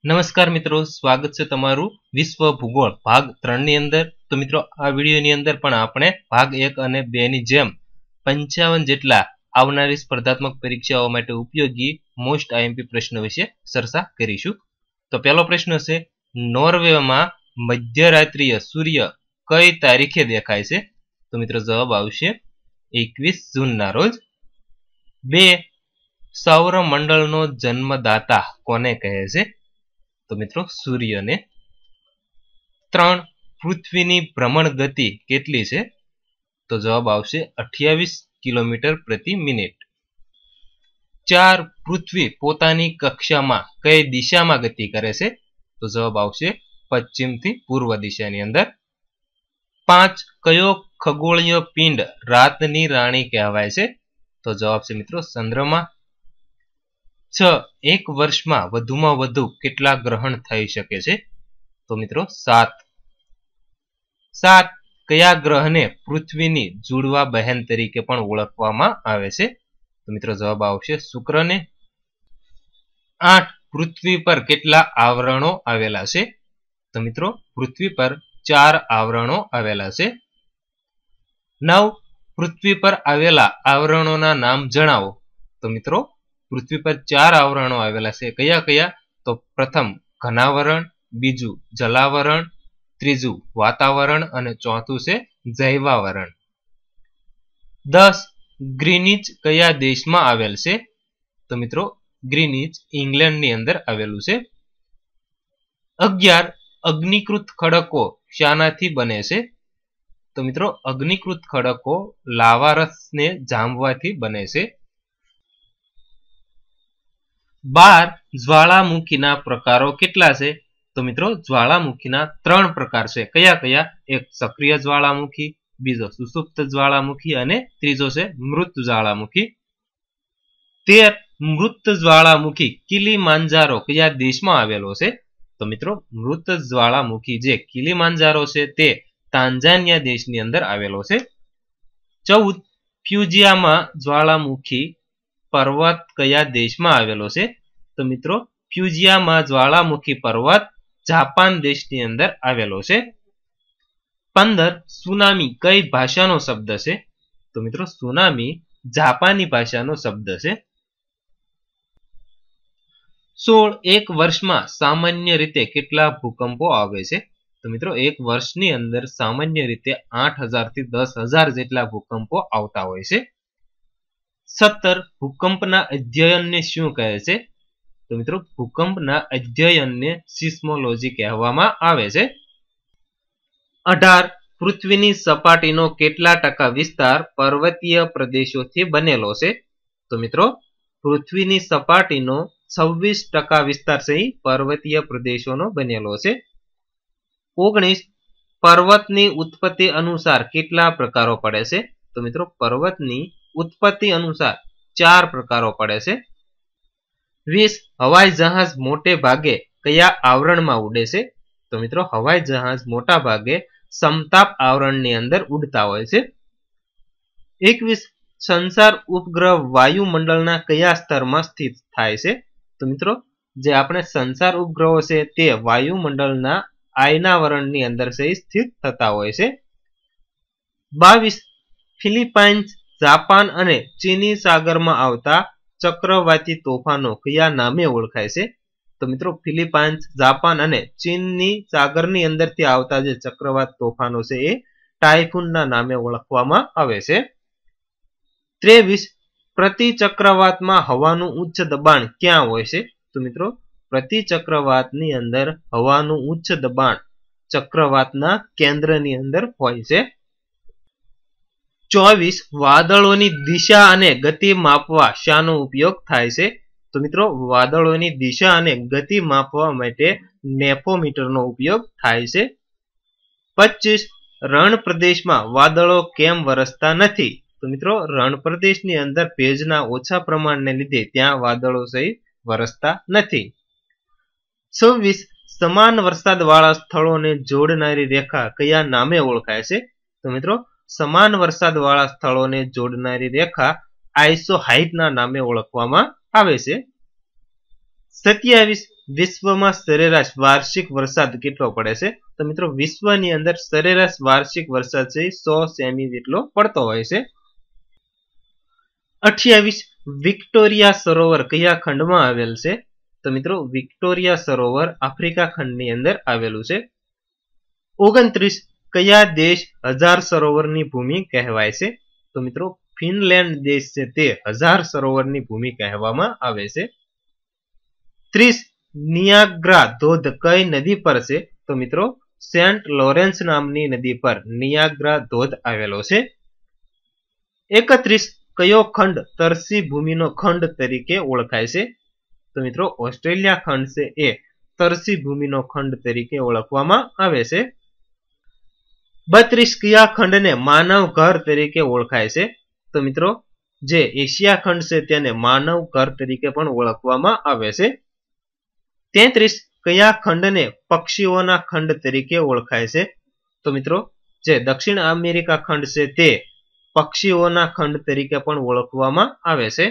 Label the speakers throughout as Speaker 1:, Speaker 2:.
Speaker 1: નમસ્કાર મિત્રો, સ્વાગત છે તમારું વિશ્વ ભૂગોળ ભાગ 3 ની અંદર। તો મિત્રો આ વિડીયોની અંદર પણ આપણે ભાગ 1 અને 2 ની જેમ 55 જેટલા આવનારી સ્પર્ધાત્મક પરીક્ષાઓ માટે ઉપયોગી મોસ્ટ આઈએમપી પ્રશ્નો વિશે ચર્ચા કરીશું। તો પહેલો પ્રશ્ન છે, નોર્વેમાં મધ્યરાત્રિય સૂર્ય કઈ તારીખે દેખાય છે? તો મિત્રો જવાબ આવશે 21 જૂનના રોજ। 2 સૌરમંડળનો જન્મદાતા કોને કહે છે? તો મિત્રો સૂર્યને। 3 પૃથ્વીની ભ્રમણ ગતિ કેટલી છે? તો જવાબ આવશે 28 કિલોમીટર પ્રતિ મિનિટ। 4 પૃથ્વી પોતાની કક્ષામાં કઈ દિશામાં ગતિ કરે છે? તો જવાબ આવશે પશ્ચિમથી પૂર્વ દિશાની અંદર। 5 કયો ખગોળીય પિંડ રાતની રાણી કહેવાય છે? તો જવાબ છે મિત્રો ચંદ્રમા। 6 એક વર્ષમાં વધુમાં વધુ કેટલા ગ્રહણ થઈ શકે છે? તો મિત્રો 7। 7 કયા ગ્રહને પૃથ્વીની જુડવા બહેન તરીકે પણ ઓળખવામાં આવે છે? તો મિત્રો જવાબ આવશે શુક્રને। 8 પૃથ્વી પર કેટલા આવરણો આવેલા છે? તો મિત્રો પૃથ્વી પર 4 આવરણો આવેલા છે। 9 પૃથ્વી પર આવેલા આવરણોના નામ જણાવો। તો મિત્રો પૃથ્વી પર 4 આવરણો આવેલા છે, કયા કયા? તો પ્રથમ ઘનાવરણ, બીજું જલાવરણ, ત્રીજું વાતાવરણ અને ચોથું છે જૈવાવરણ। 10 ગ્રીનિચ કયા દેશમાં આવેલ છે? તો મિત્રો ગ્રીનિચ ઇંગ્લેન્ડની અંદર આવેલું છે। 11 અગ્નિકૃત ખડકો શાનાથી બને છે? તો મિત્રો અગ્નિકૃત ખડકો લાવારસને જામવાથી બને છે। 12 જ્વાળામુખીના પ્રકારો કેટલા છે? તો મિત્રો જ્વાળામુખીના 3 પ્રકાર છે, કયા કયા? એક સક્રિય જ્વાળામુખી, બીજો સુષુપ્ત જ્વાળામુખી અને ત્રીજો છે મૃત જ્વાળામુખી। 13 મૃત જ્વાળામુખી કિલીમાંજારો કયા દેશમાં આવેલો છે? તો મિત્રો મૃત જ્વાળામુખી જે કિલીમાંજારો છે તે તાંજાનિયા દેશની અંદર આવેલો છે। 14 ફ્યુજીયામા જ્વાળામુખી પર્વત કયા દેશમાં આવેલો છે? તો મિત્રો ફ્યુજીયામા જ્વાળામુખી પર્વત જાપાન દેશની અંદર આવેલો છે। 15 સુનામી કઈ ભાષાનો શબ્દ છે? તો મિત્રો સુનામી જાપાની ભાષાનો શબ્દ છે। 16 એક વર્ષમાં સામાન્ય રીતે કેટલા ભૂકંપો આવે છે? તો મિત્રો એક વર્ષની અંદર સામાન્ય રીતે 8000 થી 10000 જેટલા ભૂકંપો આવતા હોય છે। 17 ભૂકંપના અધ્યયનને શું કહે છે? તો મિત્રો ભૂકંપના અધ્યયનને સિસ્મોલોજી કહેવામાં આવે છે। 18 પૃથ્વીની સપાટીનો કેટલા ટકા વિસ્તાર પર્વતીય પ્રદેશોથી બનેલો છે? તો મિત્રો પૃથ્વીની સપાટીનો 26% વિસ્તાર છે પર્વતીય પ્રદેશોનો બનેલો છે। 19 પર્વતની ઉત્પત્તિ અનુસાર કેટલા પ્રકારો પડે છે? તો મિત્રો પર્વતની ઉત્પત્તિ અનુસાર 4 પ્રકારો પડે છે। 20 હવાઈ જહાજ મોટે ભાગે કયા આવરણમાં ઉડે છે? તો મિત્રો હવાઈ જહાજ મોટા ભાગે સમતાપ આવરણની અંદર ઉડતા હોય છે। 21 સંસાર ઉપગ્રહ વાયુમંડળના કયા સ્તરમાં સ્થિત થાય છે? તો મિત્રો જે આપણે સંસાર ઉપગ્રહો છે તે વાયુમંડળના આયનાવરણની અંદર સ્થિત થતા હોય છે। 22 ફિલિપાઇન્સ, જાપાન અને ચીની સાગરમાં આવતા ચક્રવાતી તોફાનો કયા નામે ઓળખાય છે? તો મિત્રો ફિલિપાઇન્સ, જાપાન અને ચીનની સાગરની અંદરથી આવતા જે ચક્રવાત તોફાનો છે એ ટાયફૂનના નામે ઓળખવામાં આવે છે। 23 પ્રતિ ચક્રવાતમાં હવાનું ઉચ્ચ દબાણ ક્યાં હોય છે? તો મિત્રો પ્રતિ ચક્રવાતની અંદર હવાનું ઉચ્ચ દબાણ ચક્રવાતના કેન્દ્રની અંદર હોય છે। 24 વાદળોની દિશા અને ગતિ માપવા શાનો ઉપયોગ થાય છે? તો મિત્રો વાદળોની દિશા અને ગતિ માપવા માટે નેફોમીટરનો ઉપયોગ થાય છે। 25 રણ પ્રદેશમાં વાદળો કેમ વરસતા નથી? તો મિત્રો રણ પ્રદેશની અંદર ભેજના ઓછા પ્રમાણને લીધે ત્યાં વાદળો વરસતા નથી। 26 સમાન વરસાદ વાળા સ્થળોને જોડનારી રેખા કયા નામે ઓળખાય છે? તો મિત્રો સમાન વરસાદ વાળા સ્થળોને જોડનારી રેખા આઇસોહાઇટના નામે ઓળખવામાં આવે છે। 27 વિશ્વમાં સરેરાશ વાર્ષિક વરસાદ કેટલો પડે છે? તો મિત્રો વિશ્વની અંદર સરેરાશ વાર્ષિક વરસાદ છે 100 સેમી જેટલો પડતો હોય છે. 28 વિક્ટોરિયા સરોવર કયા ખંડમાં આવેલ છે? તો મિત્રો વિક્ટોરિયા સરોવર આફ્રિકા ખંડની અંદર આવેલું છે. 29 કયા દેશ 1000 સરોવરની ભૂમિ કહેવાય છે? તો મિત્રો ફિનલેન્ડ દેશ છે તે 1000 સરોવરની ભૂમિ કહેવામાં આવે છે. 30 નિયાગ્રા ધોધ કઈ નદી પર છે? તો મિત્રો સેન્ટ લોરેન્સ નામની નદી પર નિયાગ્રા ધોધ આવેલો છે. 31 કયો ખંડ તરસી ભૂમિનો ખંડ તરીકે ઓળખાય છે? તો મિત્રો ઓસ્ટ્રેલિયા ખંડ છે એ તરસી ભૂમિનો ખંડ તરીકે ઓળખવામાં આવે છે. 32 કયા ખંડને માનવ ઘર તરીકે ઓળખાય છે? તો મિત્રો જે એશિયા ખંડ છે તેને માનવ ઘર તરીકે પણ ઓળખવામાં આવે છે. 33 કયા ખંડને પક્ષીઓના ખંડ તરીકે ઓળખાય છે? તો મિત્રો જે દક્ષિણ અમેરિકા ખંડ છે તે પક્ષીઓના ખંડ તરીકે પણ ઓળખવામાં આવે છે.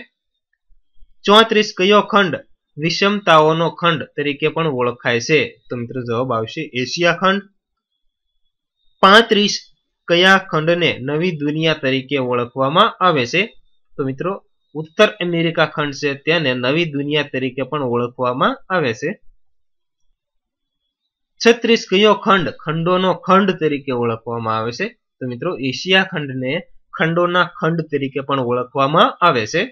Speaker 1: 34 કયો ખંડ વિષમતાઓનો ખંડ તરીકે પણ ઓળખાય છે? તો મિત્રો જવાબ આવશે એશિયા ખંડ. 35 કયા ખંડને નવી દુનિયા તરીકે ઓળખવામાં આવે છે? તો મિત્રો ઉત્તર અમેરિકા ખંડ છે તેને નવી દુનિયા તરીકે પણ ઓળખવામાં આવે છે. 36 કયો ખંડ ખંડોનો ખંડ તરીકે ઓળખવામાં આવે છે? તો મિત્રો એશિયા ખંડને ખંડોના ખંડ તરીકે પણ ઓળખવામાં આવે છે.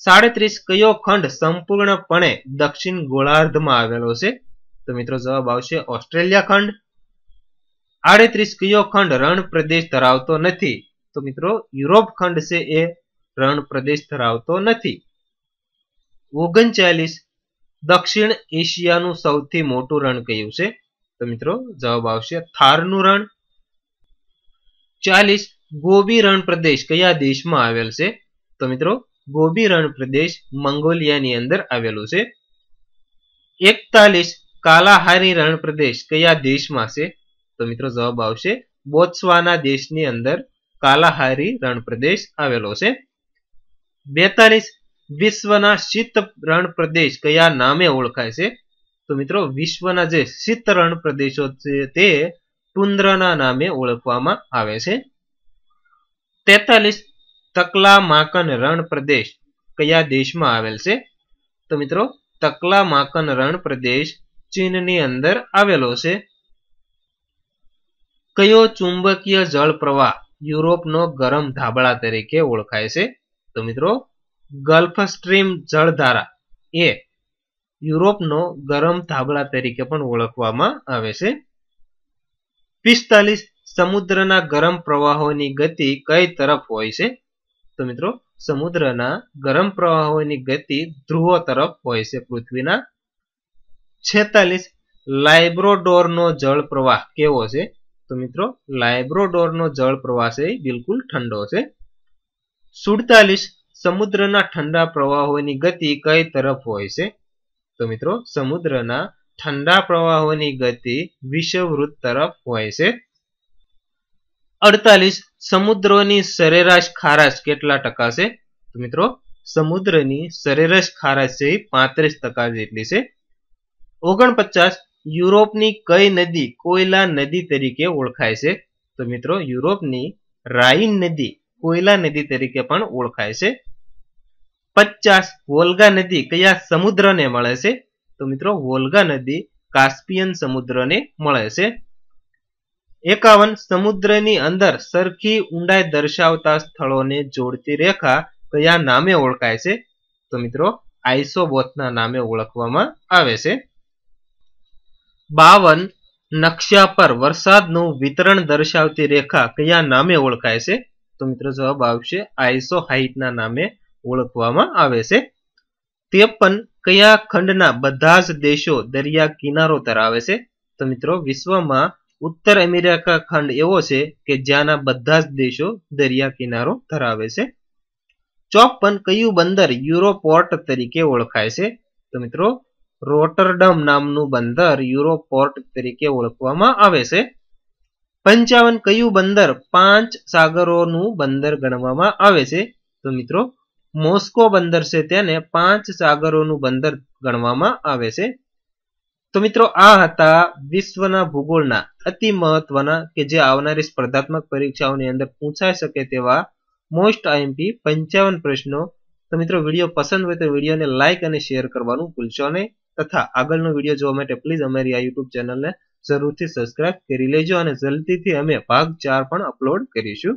Speaker 1: 37 કયો ખંડ સંપૂર્ણપણે દક્ષિણ ગોળાર્ધમાં આવેલો છે? તો મિત્રો જવાબ આવશે ઓસ્ટ્રેલિયા ખંડ. 38 કયો ખંડ રણ પ્રદેશ ધરાવતો નથી? તો મિત્રો યુરોપ ખંડ છે એ રણ પ્રદેશ ધરાવતો નથી. 39 દક્ષિણ એશિયાનું સૌથી મોટું રણ કયું છે? તો મિત્રો જવાબ આવશે થારનું રણ. 40 ગોબી રણ પ્રદેશ કયા દેશમાં આવેલ છે? તો મિત્રો ગોબી રણ પ્રદેશ મંગોલિયાની અંદર આવેલું છે. 41 કાલાહારી રણ પ્રદેશ કયા દેશમાં છે? તો મિત્રો જવાબ આવશે બોત્સવાના દેશની અંદર કાલાહારી રણ પ્રદેશ આવેલો છે. 42 વિશ્વના શીત રણ પ્રદેશ કયા નામે ઓળખાય છે? તો મિત્રો વિશ્વના જે શીત રણ પ્રદેશો છે તે ટુન્દ્રના નામે ઓળખવામાં આવે છે. 43 તકલામાકન રણ પ્રદેશ કયા દેશમાં આવેલ છે? તો મિત્રો તકલામાકન રણ પ્રદેશ ચીનની અંદર આવેલો છે. કયો ચુંબકીય જળ પ્રવાહ યુરોપનો ગરમ ધાબળા તરીકે ઓળખાય છે? તો મિત્રો ગલ્ફ સ્ટ્રીમ જળધારા એ યુરોપનો ગરમ ધાબળા તરીકે પણ ઓળખવામાં આવે છે. 45 સમુદ્રના ગરમ પ્રવાહોની ગતિ કઈ તરફ હોય છે? તો મિત્રો સમુદ્રના ગરમ પ્રવાહોની ગતિ ધ્રુવો તરફ હોય છે પૃથ્વીના. 46 લાઇબ્રોડોરનો જળ પ્રવાહ કેવો છે? તો મિત્રો લાઇબ્રોડોરનો જળ પ્રવાહ છે બિલકુલ ઠંડો છે. 47 સમુદ્રના ઠંડા પ્રવાહોની ગતિ કઈ તરફ હોય છે? તો મિત્રો સમુદ્રના ઠંડા પ્રવાહોની ગતિ વિષુવવૃત્ત તરફ હોય છે. 48 સમુદ્રોની સરેરાશ ખારાશ કેટલા ટકા છે? તો મિત્રો સમુદ્રની સરેરાશ ખારાશ છે 35% જેટલી છે. 49 યુરોપની કઈ નદી કોયલા નદી તરીકે ઓળખાય છે? તો મિત્રો યુરોપની રાઇન નદી કોયલા નદી તરીકે પણ ઓળખાય છે. 50 વોલ્ગા નદી કયા સમુદ્રને મળે છે? તો મિત્રો વોલ્ગા નદી કાસ્પિયન સમુદ્રને મળે છે. 51 સમુદ્રની અંદર સરખી ઊંડાઈ દર્શાવતા સ્થળોને જોડતી રેખા કયા નામે ઓળખાય છે? તો મિત્રો આઇસોબોથના નામે ઓળખવામાં આવે છે. 52 નકશા પર વરસાદનું વિતરણ દર્શાવતી રેખા કયા નામે ઓળખાય છે? તો મિત્રો જવાબ આવશે આઇસોહાઇટના નામે ઓળખવામાં આવે છે. 53 કયા ખંડના બધા જ દેશો દરિયા કિનારો ધરાવે છે? તો મિત્રો વિશ્વમાં ઉત્તર અમેરિકા ખંડ એવો છે કે જ્યાંના બધા જ દેશો દરિયા કિનારો ધરાવે છે. 54 કયું બંદર યુરોપોર્ટ તરીકે ઓળખાય છે? તો મિત્રો રોટરડમ નામનું બંદર યુરોપોર્ટ તરીકે ઓળખવામાં આવે છે. 55 કયું બંદર 5 સાગરોનું બંદર ગણવામાં આવે છે? તો મિત્રો મોસ્કો બંદર છે તેને 5 સાગરોનું બંદર ગણવામાં આવે છે. તો મિત્રો આ હતા વિશ્વના ભૂગોળના અતિ મહત્વના કે જે આવનારી સ્પર્ધાત્મક પરીક્ષાઓની અંદર પૂછાઈ શકે તેવા મોસ્ટ આઈએમપી 55 પ્રશ્નો. તો મિત્રો વિડીયો પસંદ હોય તો વિડીયોને લાઇક અને શેર કરવાનું ભૂલશો નહીં તથા આગળનો વિડીયો જોવા માટે પ્લીઝ અમારી આ યુટ્યુબ ચેનલને જરૂરથી સબસ્ક્રાઇબ કરી લેજો અને જલ્દીથી અમે ભાગ 4 પણ અપલોડ કરીશું.